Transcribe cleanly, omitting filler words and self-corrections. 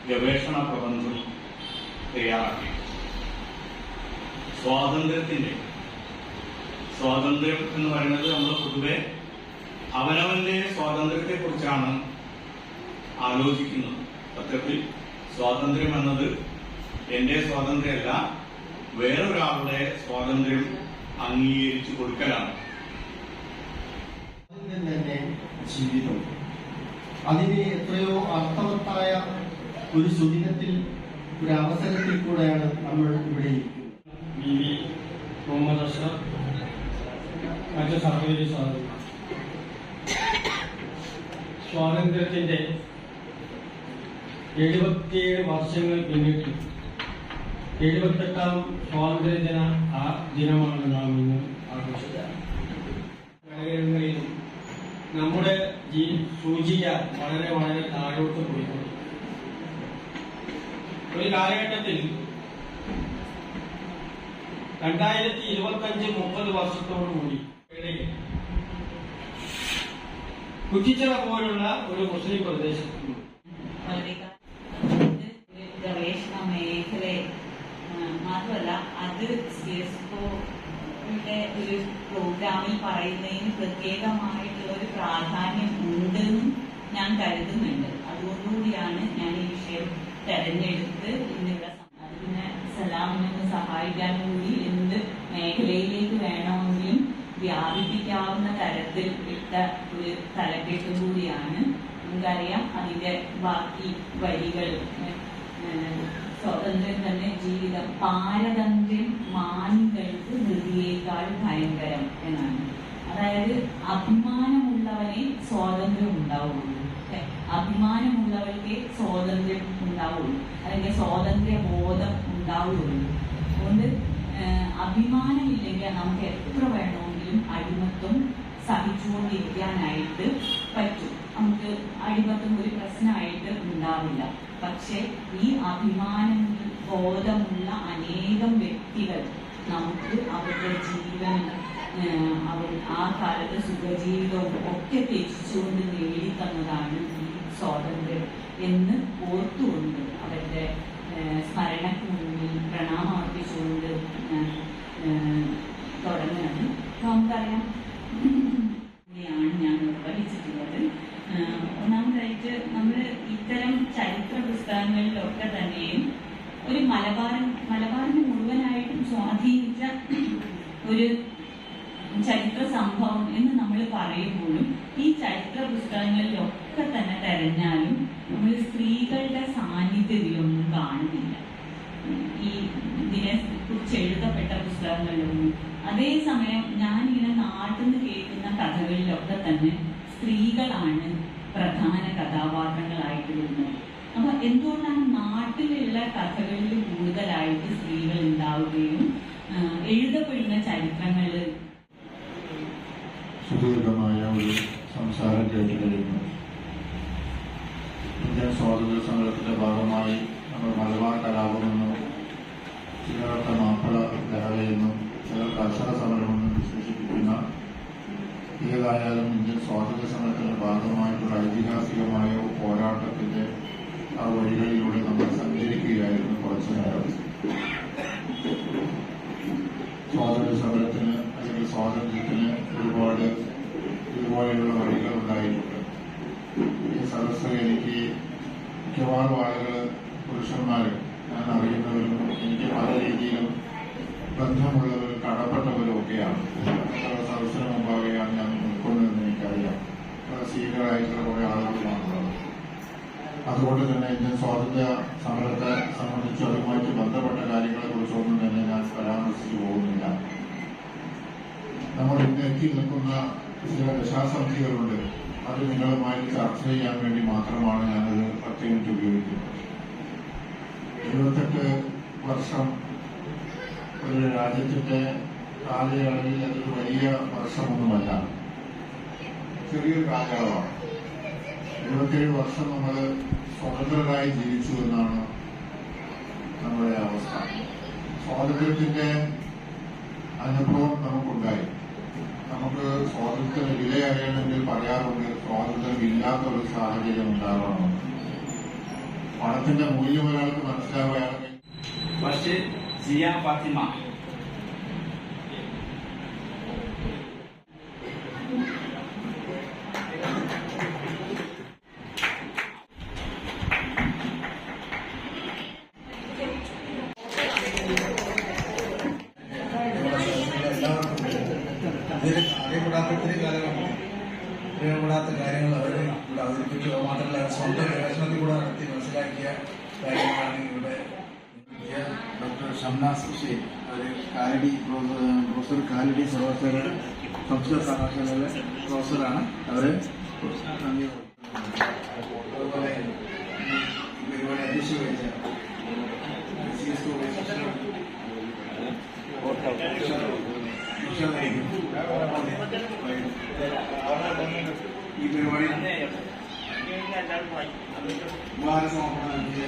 ഗവേഷണ പ്രബന്ധം തയ്യാറാക്കി. സ്വാതന്ത്ര്യം എന്ന് പറയുന്നത് നമ്മൾ പൊതുവെ അവനവന്റെ സ്വാതന്ത്ര്യത്തെ കുറിച്ചാണ് ആലോചിക്കുന്നത്. സത്യത്തിൽ സ്വാതന്ത്ര്യം എന്നത് എന്റെ സ്വാതന്ത്ര്യമല്ല, വേറൊരാളുടെ സ്വാതന്ത്ര്യം അംഗീകരിച്ചു കൊടുക്കലാണ്. തന്നെ ജീവിതം അതിന് എത്രയോ അർത്ഥവത്തായ ഒരു സുദിനത്തിൽ ഒരു അവസരത്തിൽ കൂടെയാണ് നമ്മൾ ഇവിടെ ഇരിക്കുന്നത്. മുഹമ്മദ് അഷ്റഫ് മറ്റു സഹോദരി സ്വാതന്ത്ര്യത്തിന്റെ 77 വർഷങ്ങൾ പിന്നിട്ട് 78ാം സ്വാതന്ത്ര്യദിന ദിനമാണ് നാം ഇന്ന് ആഘോഷിച്ചത്. നമ്മുടെ സൂചിക വളരെ വളരെ താഴോട്ട് പോയിട്ടുണ്ട്. ഒരു കാലഘട്ടത്തിൽ 2025-30 വർഷത്തോടുകൂടി കുറ്റിച്ചിറ പോലുള്ള ഒരു മുസ്ലിം പ്രദേശത്ത് ഗവേഷണ മേഖല മാത്രമല്ല അത് സിഎസ്ഒയുടെ ഒരു പ്രോഗ്രാമിൽ പറയുന്നതിന് പ്രത്യേകമായിട്ടുള്ള ഒരു പ്രാധാന്യം ഉണ്ടെന്നും ഞാൻ കരുതുന്നുണ്ട്. അതുകൊണ്ടുകൂടിയാണ് ഞാൻ ഈ വിഷയം തെരഞ്ഞെടുത്ത് ഇന്നിവിടെ അതിന് സലാമിനൊന്ന് സഹായിക്കാൻ കൂടി എന്ത് മേഖലയിലേക്ക് വേണമെങ്കിലും വ്യാപിപ്പിക്കാവുന്ന തരത്തിൽ ഇട്ട ഒരു തലക്കെട്ടും കൂടിയാണ്. നമുക്കറിയാം അതിന്റെ ബാക്കി വരികൾ സ്വാതന്ത്ര്യം തന്നെ ജീവിതം, പാരതന്ത്ര്യം മാനികൾക്ക് ഹൃതിയേക്കാൾ ഭയങ്കരം എന്നാണ്. അതായത് അഭിമാനമുള്ളവനെ സ്വാതന്ത്ര്യം ഉണ്ടാവുള്ളൂ, അഭിമാനമുള്ളവർക്ക് സ്വാതന്ത്ര്യം ഉണ്ടാവുള്ളൂ, അല്ലെങ്കിൽ സ്വാതന്ത്ര്യ ബോധം ഉണ്ടാവുള്ളൂ. അതുകൊണ്ട് അഭിമാനമില്ലെങ്കിൽ നമുക്ക് എത്ര വേണമെങ്കിലും അടിമത്വം സഹിച്ചുകൊണ്ടിരിക്കാനായിട്ട് പറ്റും. നമുക്ക് അടിമത്വം ഒരു പ്രശ്നമായിട്ട് ഉണ്ടാവില്ല. പക്ഷെ ഈ അഭിമാനം ബോധമുള്ള അനേകം വ്യക്തികൾ നമുക്ക് അവരുടെ ജീവൻ അവർ ആ കാലത്ത് സുഖജീവിതവും ഒക്കെ ത്യജിച്ചുകൊണ്ട് നേടിത്തന്നതാണ് ഈ സ്വാതന്ത്ര്യം എന്ന് ഓർത്തുകൊണ്ട് അവരുടെ സ്മരണയ്ക്ക് മുന്നിൽ പ്രണാമം അർപ്പിച്ചുകൊണ്ട് തുടങ്ങുന്നത്. നമുക്കറിയാം ാണ് ഞാൻ നിർവഹിച്ചിട്ടുള്ളത്. ഒന്നാമതായിട്ട് നമ്മൾ ഇത്തരം ചരിത്ര പുസ്തകങ്ങളിലൊക്കെ തന്നെയും ഒരു മലബാറിനെ മുഴുവനായിട്ടും സ്വാധീനിച്ച ഒരു ചരിത്ര സംഭവം എന്ന് നമ്മൾ പറയുമ്പോഴും ഈ ചരിത്ര പുസ്തകങ്ങളിലൊക്കെ തന്നെ തെരഞ്ഞാലും നമ്മൾ സ്ത്രീകളുടെ സാന്നിധ്യം ഇതിലൊന്നും കാണുന്നില്ല. ഈ ഇതിനെ കുറിച്ച് എഴുതപ്പെട്ട പുസ്തകങ്ങളിലൊന്നും. അതേസമയം ഞാനിങ്ങനെ നാട്ടിൽ നിന്ന് കേൾക്കുന്ന കഥകളിലൊക്കെ തന്നെ സ്ത്രീകളാണ് പ്രധാന കഥാപാത്രങ്ങളായിട്ട് വരുന്നത്. അപ്പൊ എന്തുകൊണ്ടാണ് നാട്ടിലുള്ള കഥകളിൽ കൂടുതലായിട്ട് സ്ത്രീകൾ ഉണ്ടാവുകയും എഴുതപ്പെടുന്ന ചരിത്രങ്ങളിൽ സുദീർഘമായ ഒരു സംസാരം കേട്ടുകഴിഞ്ഞു. ഇന്ത്യൻ സ്വാതന്ത്ര്യ സമരത്തിന്റെ ഭാഗമായി നമ്മൾ മലബാർ കലാപമെന്നും ചിലർക്ക് മാപ്പിള ലഹളയെന്നും ചിലർ കർഷക സമരമെന്നും വിശേഷിപ്പിക്കുന്ന ഏതായാലും ഇന്ത്യൻ സ്വാതന്ത്ര്യ സമരത്തിന്റെ ഭാഗമായിട്ടുള്ള ഐതിഹാസികമായ പോരാട്ടത്തിന്റെ ആ വഴികളിലൂടെ നമ്മൾ സഞ്ചരിക്കുകയായിരുന്നു കുറച്ചു നേരം. സ്വാതന്ത്ര്യ സമരത്തിന് അല്ലെങ്കിൽ സ്വാതന്ത്ര്യത്തിന് ഒരുപാട് ഇതുപോലെയുള്ള വഴികൾ ഉണ്ടായിട്ടുണ്ട്. ഈ സദസ്സ് എനിക്ക് മിക്കവാറും ആളുകൾ പുരുഷന്മാർ ഞാൻ അറിയുന്നവരും എനിക്ക് പല രീതിയിലും ബന്ധമുള്ളവരും കടപ്പെട്ടവരും ഒക്കെയാണ്. സദസ്സിന് മുമ്പാകെയാണ് ഞാൻ നിൽക്കുന്നതെന്ന് എനിക്കറിയാം. സീനിയറായിട്ടുള്ള കുറെ ആളുകളുമാണുള്ളത്. അതുകൊണ്ട് തന്നെ ഇന്ത്യൻ സ്വാതന്ത്ര്യ സമരത്തെ സംബന്ധിച്ച് അതുമായിട്ട് ബന്ധപ്പെട്ട കാര്യങ്ങളെ കുറിച്ചൊന്നും തന്നെ ഞാൻ പരാമർശിച്ചു പോകുന്നില്ല. നമ്മൾ ഇന്ന് എത്തി നിൽക്കുന്ന ചില ദശാസന്ധികളുണ്ട്. അത് നിങ്ങളുമായി ചർച്ച ചെയ്യാൻ വേണ്ടി മാത്രമാണ് ഞാനത് 10 മിനിറ്റ് ഉപയോഗിക്കുന്നത്. 78 വർഷം ഒരു രാജ്യത്തിന്റെ കാലയളവിൽ അതൊരു വലിയ വർഷമൊന്നുമല്ല, ചെറിയൊരു കാലയളവാണ്. 77 വർഷം നമ്മൾ സ്വതന്ത്രരായി ജീവിച്ചു എന്നാണ് നമ്മുടെ അവസ്ഥ. സ്വാതന്ത്ര്യത്തിന്റെ അനുഭവം നമുക്കുണ്ടായി. നമുക്ക് സ്വാതന്ത്ര്യം വിലയറിയണമെങ്കിൽ പറയാറുണ്ട് സ്വാതന്ത്ര്യം ഇല്ലാത്ത ഒരു സാഹചര്യം ഉണ്ടാകണമെന്ന്. പണത്തിന്റെ മൂല്യം ഒരാൾക്ക് മനസ്സിലാവുകയാണെങ്കിൽ ഫസ്റ്റ് സിയ ഫാത്തിമ. അറിയപ്പെടാത്ത കാര്യങ്ങൾ അവർ ഇവിടെ അവതരിപ്പിക്കുക മാത്രമല്ല സ്വന്തം ഗവേഷണത്തിൽ കൂടെ നടത്തി മനസ്സിലാക്കിയ കാര്യങ്ങളാണ് ഇവിടെ. ഡോക്ടർ ഷംനാസ് ഹുസൈൻ, അവർ കാലടി പ്രൊഫസർ കാലടി സർവകലാശാല സംസ്കൃത സർവകലാശാലയിലെ പ്രൊഫസറാണ്. അവർ അതുപോലെ പരിപാടി അധ്യക്ഷത വഹിച്ച ഈ പരിപാടി ഉപഹാരസമർപ്പണം നടത്തിയ